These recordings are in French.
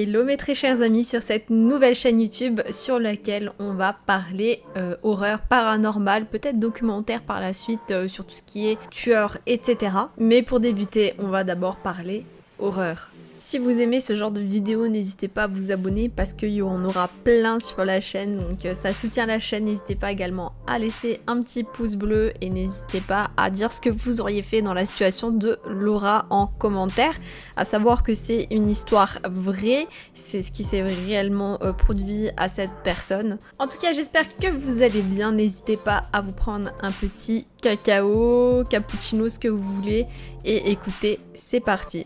Hello mes très chers amis sur cette nouvelle chaîne YouTube sur laquelle on va parler horreur paranormale, peut-être documentaire par la suite sur tout ce qui est tueur, etc. Mais pour débuter, on va d'abord parler horreur. Si vous aimez ce genre de vidéo, n'hésitez pas à vous abonner parce qu'il y en aura plein sur la chaîne, donc ça soutient la chaîne. N'hésitez pas également à laisser un petit pouce bleu et n'hésitez pas à dire ce que vous auriez fait dans la situation de Laura en commentaire. À savoir que c'est une histoire vraie, c'est ce qui s'est réellement produit à cette personne. En tout cas, j'espère que vous allez bien. N'hésitez pas à vous prendre un petit cacao, cappuccino, ce que vous voulez et écoutez, c'est parti.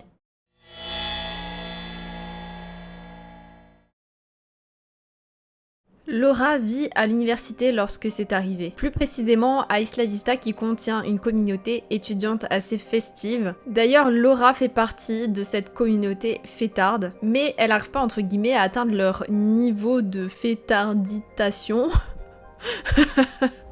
Laura vit à l'université lorsque c'est arrivé, plus précisément à Isla Vista qui contient une communauté étudiante assez festive. D'ailleurs, Laura fait partie de cette communauté fêtarde, mais elle n'arrive pas entre guillemets à atteindre leur niveau de fêtarditation.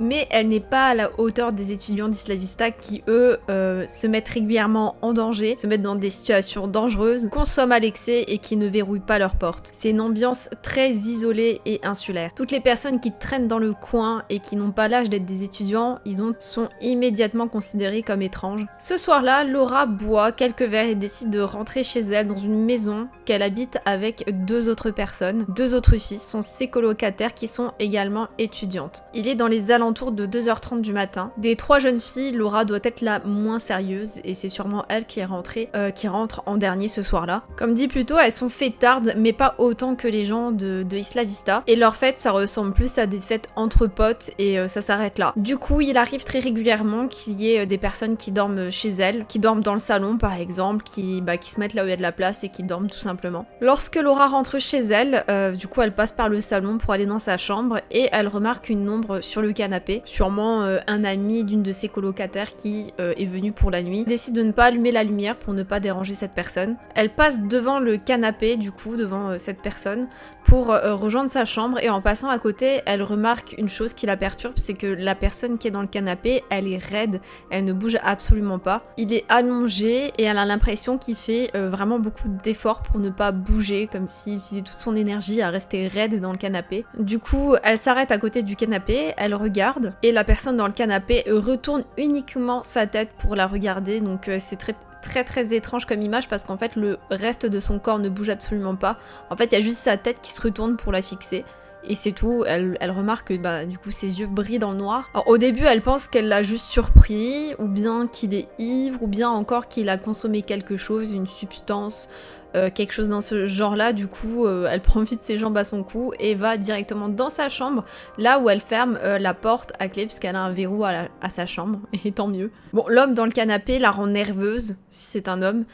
Mais elle n'est pas à la hauteur des étudiants d'Isla Vista qui, eux, se mettent régulièrement en danger, se mettent dans des situations dangereuses, consomment à l'excès et qui ne verrouillent pas leurs portes. C'est une ambiance très isolée et insulaire. Toutes les personnes qui traînent dans le coin et qui n'ont pas l'âge d'être des étudiants, sont immédiatement considérées comme étranges. Ce soir-là, Laura boit quelques verres et décide de rentrer chez elle dans une maison qu'elle habite avec deux autres personnes. Deux autres filles sont ses colocataires qui sont également étudiantes. Il est dans les alentours de 2h30 du matin. Des trois jeunes filles, Laura doit être la moins sérieuse et c'est sûrement elle qui est qui rentre en dernier ce soir-là. Comme dit plus tôt, elles sont fêtardes mais pas autant que les gens de Isla Vista. Et leur fête, ça ressemble plus à des fêtes entre potes et ça s'arrête là. Du coup, il arrive très régulièrement qu'il y ait des personnes qui dorment chez elles, qui dorment dans le salon par exemple, qui se mettent là où il y a de la place et qui dorment tout simplement. Lorsque Laura rentre chez elle, du coup elle passe par le salon pour aller dans sa chambre et elle remarque une ombre sur le canapé, sûrement un ami d'une de ses colocataires qui est venu pour la nuit. Elle décide de ne pas allumer la lumière pour ne pas déranger cette personne. Elle passe devant le canapé, du coup, devant cette personne, pour rejoindre sa chambre et en passant à côté, elle remarque une chose qui la perturbe, c'est que la personne qui est dans le canapé, elle est raide, elle ne bouge absolument pas. Il est allongé et elle a l'impression qu'il fait vraiment beaucoup d'efforts pour ne pas bouger, comme s'il utilisait toute son énergie à rester raide dans le canapé. Du coup, elle s'arrête à côté du canapé, elle regarde et la personne dans le canapé retourne uniquement sa tête pour la regarder, donc c'est très étrange comme image parce qu'en fait le reste de son corps ne bouge absolument pas. En fait il y a juste sa tête qui se retourne pour la fixer. Et c'est tout, elle remarque que du coup ses yeux brillent dans le noir. Alors au début elle pense qu'elle l'a juste surpris, ou bien qu'il est ivre, ou bien encore qu'il a consommé quelque chose, une substance, quelque chose dans ce genre là. Du coup elle prend vite ses jambes à son cou et va directement dans sa chambre, là où elle ferme la porte à clé puisqu'elle a un verrou à sa chambre, et tant mieux. Bon, l'homme dans le canapé la rend nerveuse, si c'est un homme,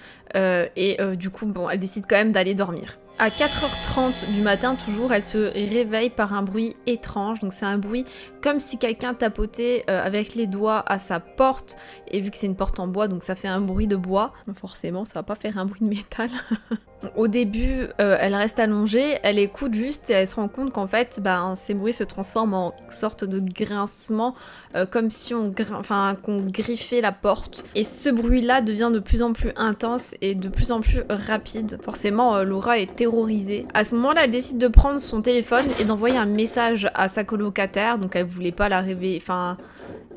du coup bon, elle décide quand même d'aller dormir. À 4h30 du matin, toujours, elle se réveille par un bruit étrange. Donc c'est un bruit comme si quelqu'un tapotait avec les doigts à sa porte. Et vu que c'est une porte en bois, donc ça fait un bruit de bois. Forcément, ça va pas faire un bruit de métal. Au début, elle reste allongée, elle écoute juste et elle se rend compte qu'en fait, ces bruits se transforment en sorte de grincement, comme si qu'on griffait la porte. Et ce bruit-là devient de plus en plus intense et de plus en plus rapide. Forcément, Laura est terrorisée. À ce moment-là, elle décide de prendre son téléphone et d'envoyer un message à sa colocataire. Donc elle voulait pas la réveiller,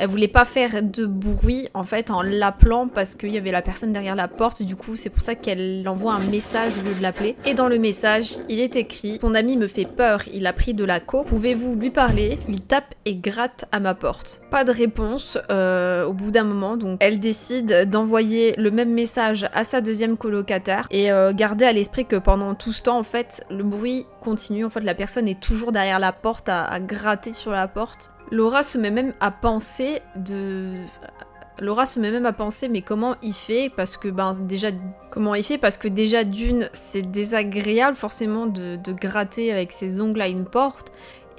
elle voulait pas faire de bruit en fait en l'appelant parce qu'il y avait la personne derrière la porte, du coup c'est pour ça qu'elle envoie un message au lieu de l'appeler. Et dans le message, il est écrit « Ton ami me fait peur, il a pris de la coke, pouvez-vous lui parler? Il tape et gratte à ma porte. » Pas de réponse au bout d'un moment, donc elle décide d'envoyer le même message à sa deuxième colocataire et garder à l'esprit que pendant tout ce temps en fait le bruit continue, en fait la personne est toujours derrière la porte à gratter sur la porte. Laura se met même à penser mais comment il fait parce que déjà d'une c'est désagréable forcément de gratter avec ses ongles à une porte.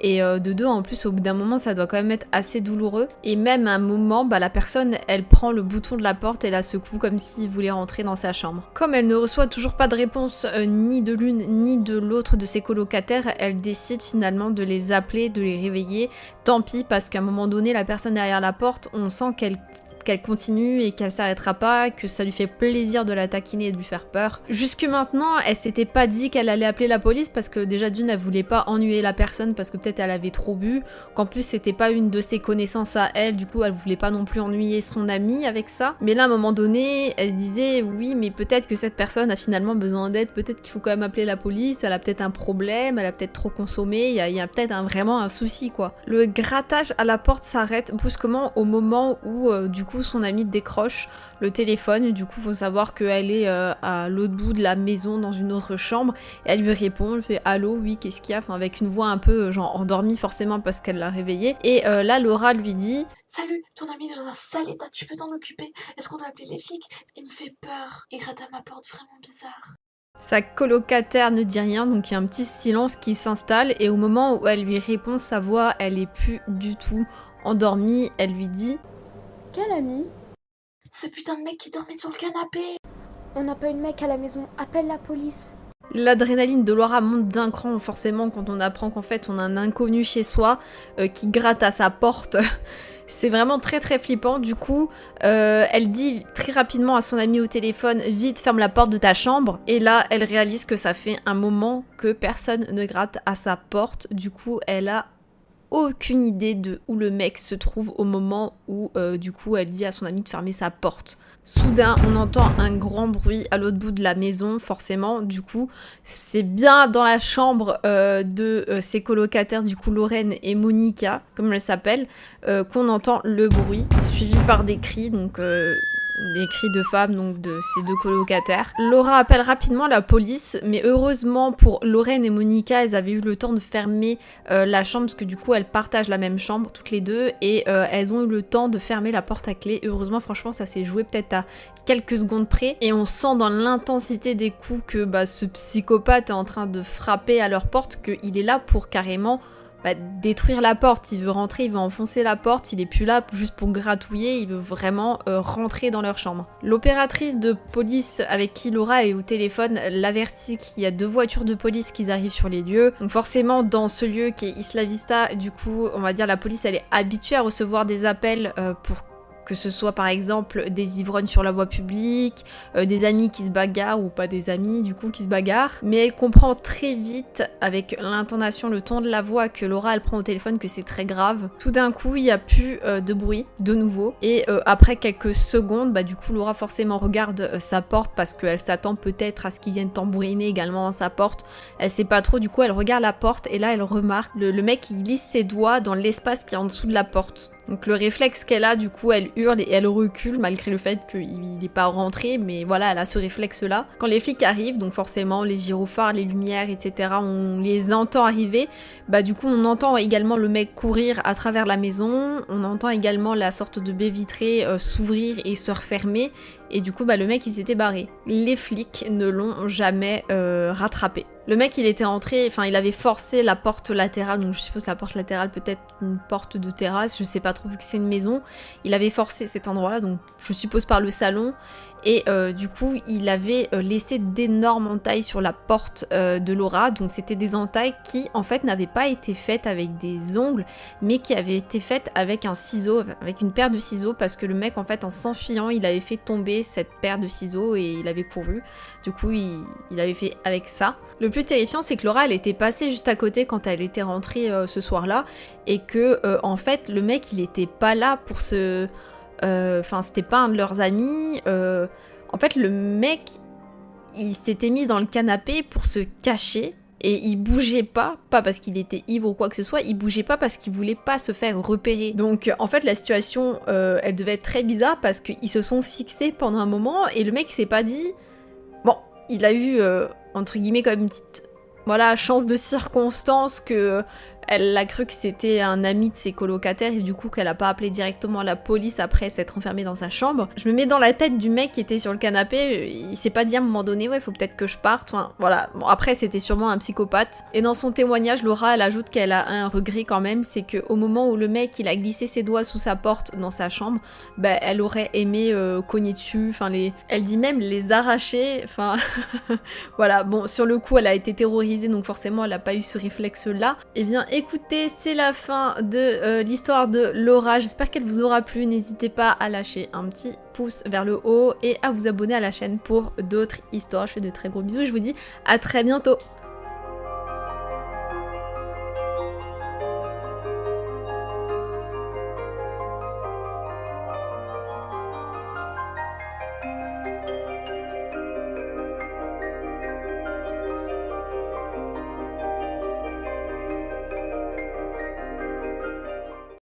Et de deux, en plus, au bout d'un moment, ça doit quand même être assez douloureux. Et même à un moment, la personne, elle prend le bouton de la porte et la secoue comme s'il voulait rentrer dans sa chambre. Comme elle ne reçoit toujours pas de réponse ni de l'une ni de l'autre de ses colocataires, elle décide finalement de les appeler, de les réveiller. Tant pis, parce qu'à un moment donné, la personne derrière la porte, on sent qu'elle qu'elle continue et qu'elle s'arrêtera pas, que ça lui fait plaisir de la taquiner et de lui faire peur. Jusque maintenant, elle s'était pas dit qu'elle allait appeler la police parce que déjà d'une, elle voulait pas ennuyer la personne parce que peut-être elle avait trop bu, qu'en plus c'était pas une de ses connaissances à elle, du coup elle voulait pas non plus ennuyer son amie avec ça. Mais là à un moment donné, elle se disait oui mais peut-être que cette personne a finalement besoin d'aide, peut-être qu'il faut quand même appeler la police, elle a peut-être un problème, elle a peut-être trop consommé, il y a peut-être vraiment un souci quoi. Le grattage à la porte s'arrête brusquement au moment où du coup son amie décroche le téléphone. Du coup faut savoir qu'elle est à l'autre bout de la maison dans une autre chambre et elle lui répond, elle fait allô, oui qu'est-ce qu'il y a, enfin avec une voix un peu genre endormie forcément parce qu'elle l'a réveillée. Et là Laura lui dit salut, ton ami est dans un sale état, tu peux t'en occuper? Est-ce qu'on doit appeler les flics? Il me fait peur. Il gratte à ma porte, vraiment bizarre. sa colocataire ne dit rien, donc il y a un petit silence qui s'installe et au moment où elle lui répond, sa voix elle est plus du tout endormie, elle lui dit Quel ami? Ce putain de mec qui dormait sur le canapé. On n'a pas eu de mec à la maison, appelle la police. L'adrénaline de Laura monte d'un cran forcément quand on apprend qu'en fait on a un inconnu chez soi qui gratte à sa porte. C'est vraiment très très flippant. Du coup, elle dit très rapidement à son amie au téléphone « Vite, ferme la porte de ta chambre ». Et là, elle réalise que ça fait un moment que personne ne gratte à sa porte. Du coup, elle a aucune idée de où le mec se trouve au moment où du coup elle dit à son amie de fermer sa porte. Soudain, on entend un grand bruit à l'autre bout de la maison, forcément. Du coup, c'est bien dans la chambre de ses colocataires, du coup Lorraine et Monica, comme elles s'appellent, qu'on entend le bruit, suivi par des cris, donc des cris de femmes, donc de ces deux colocataires. Laura appelle rapidement la police, mais heureusement pour Lorraine et Monica, elles avaient eu le temps de fermer la chambre, parce que du coup elles partagent la même chambre toutes les deux, et elles ont eu le temps de fermer la porte à clé. Heureusement, franchement, ça s'est joué peut-être à quelques secondes près, et on sent dans l'intensité des coups que ce psychopathe est en train de frapper à leur porte, qu'il est là pour carrément détruire la porte. Il veut rentrer, il veut enfoncer la porte, il est plus là juste pour gratouiller, il veut vraiment rentrer dans leur chambre. L'opératrice de police avec qui Laura est au téléphone l'avertit qu'il y a 2 voitures de police qui arrivent sur les lieux. Donc forcément dans ce lieu qui est Isla Vista, du coup on va dire la police elle est habituée à recevoir des appels pour que ce soit par exemple des ivrognes sur la voie publique, des amis qui se bagarrent, ou pas des amis du coup qui se bagarrent, mais elle comprend très vite avec l'intonation, le ton de la voix que Laura elle prend au téléphone que c'est très grave. Tout d'un coup il n'y a plus de bruit de nouveau, et après quelques secondes du coup Laura forcément regarde sa porte parce qu'elle s'attend peut-être à ce qu'ils viennent tambouriner également à sa porte, elle sait pas trop, du coup elle regarde la porte et là elle remarque le mec qui glisse ses doigts dans l'espace qui est en dessous de la porte. Donc le réflexe qu'elle a, du coup, elle hurle et elle recule malgré le fait qu'il n'est pas rentré, mais voilà, elle a ce réflexe-là. Quand les flics arrivent, donc forcément les gyrophares, les lumières, etc., on les entend arriver, du coup on entend également le mec courir à travers la maison, on entend également la sorte de baie vitrée s'ouvrir et se refermer, et du coup le mec il s'était barré. Les flics ne l'ont jamais rattrapé. Le mec il était entré, enfin il avait forcé la porte latérale, donc je suppose la porte latérale peut-être une porte de terrasse, je sais pas trop vu que c'est une maison, il avait forcé cet endroit là, donc je suppose par le salon, et du coup il avait laissé d'énormes entailles sur la porte de Laura, donc c'était des entailles qui en fait n'avaient pas été faites avec des ongles, mais qui avaient été faites avec un ciseau, avec une paire de ciseaux, parce que le mec en fait en s'enfuyant il avait fait tomber cette paire de ciseaux et il avait couru, du coup il avait fait avec ça. Le plus terrifiant c'est que Laura elle était passée juste à côté quand elle était rentrée ce soir là, et que en fait le mec il était pas là pour se... Enfin c'était pas un de leurs amis, en fait le mec il s'était mis dans le canapé pour se cacher, et il bougeait pas parce qu'il était ivre ou quoi que ce soit, il bougeait pas parce qu'il voulait pas se faire repérer. Donc en fait la situation elle devait être très bizarre parce qu'ils se sont fixés pendant un moment et le mec s'est pas dit... Bon, il a eu entre guillemets comme une petite chance de circonstance que elle a cru que c'était un ami de ses colocataires et du coup qu'elle a pas appelé directement la police après s'être enfermée dans sa chambre. Je me mets dans la tête du mec qui était sur le canapé, il s'est pas dit à un moment donné ouais faut peut-être que je parte, enfin voilà. Bon après c'était sûrement un psychopathe. Et dans son témoignage Laura elle ajoute qu'elle a un regret quand même, c'est qu'au moment où le mec il a glissé ses doigts sous sa porte dans sa chambre, elle aurait aimé cogner dessus, enfin elle dit même les arracher, enfin voilà. Bon sur le coup elle a été terrorisée donc forcément elle a pas eu ce réflexe là. Et bien écoutez, c'est la fin de l'histoire de Laura. J'espère qu'elle vous aura plu. N'hésitez pas à lâcher un petit pouce vers le haut et à vous abonner à la chaîne pour d'autres histoires. Je fais de très gros bisous et je vous dis à très bientôt.